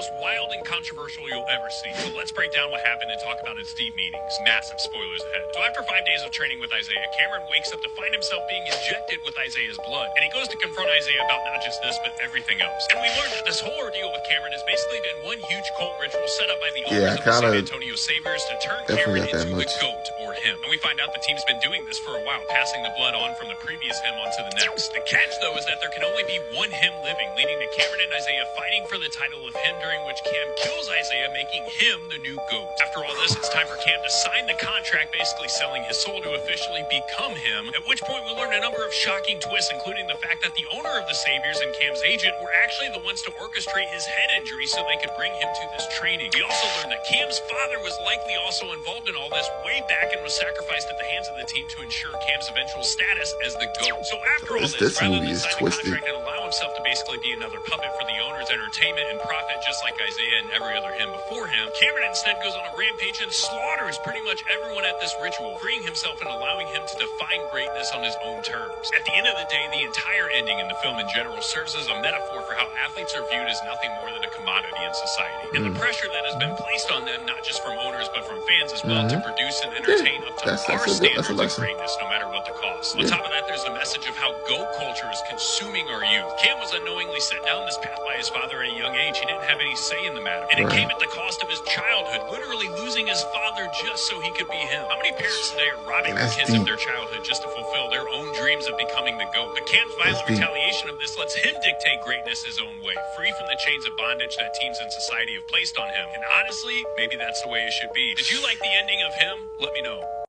most wild and controversial you'll ever see. So let's break down what happened and talk about its deep meanings. Massive spoilers ahead. So after 5 days of training with Isaiah, Cameron wakes up to find himself being injected with Isaiah's blood. And he goes to confront Isaiah about not just this, but everything else. And we learned that this whole ordeal with Cameron has basically been one huge cult ritual set up by the owners of the San Antonio Sabres to turn Cameron into the GOAT, or him. And we find out the team's been doing this for a while, passing the blood on from the previous him onto the next. The catch, though, is that there can only be one him living, leading to Cameron and Isaiah fighting for the title of him, during which Cam kills Isaiah, making him the new GOAT. After all this, it's time for Cam to sign the contract, basically selling his soul to officially become him, at which point we'll learn a number of shocking twists, including the fact that the owner of the Saviors and Cam's agent were actually the ones to orchestrate his head injury so they could bring him to this training. We also learned that Cam's father was likely also involved in all this way back and was sacrificed at the hands of the team to ensure Cam's eventual status as the GOAT. So after all this, rather than sign the contract and allow himself to basically be another puppet for the owner's entertainment and profit, just like Isaiah and every other him before him, Cameron instead goes on a rampage and slaughters pretty much everyone at this ritual, freeing himself and allowing him to define greatness on his own terms. At the end of the day, the entire ending in the film in general serves as a metaphor for how athletes are viewed as nothing more than a commodity in society, and the pressure that has been placed on them, not just from owners but from fans as well, to produce and entertain up to our standards of greatness, no matter what the cost. On top of that, there's a message of how GOAT culture is consuming our youth. Cam was unknowingly set down this path by his father at a young age. He didn't have any say in the matter, and it came at the cost of his childhood, literally losing his father just so he could be him. How many parents today are robbing their kids of their childhood just to fulfill their own dreams of becoming the GOAT? But Cam's violent retaliation of this lets him dictate greatness his own way, free from the chains of bondage that teams in society have placed on him. And honestly, maybe that's the way it should be. Did you like the ending of him? Let me know.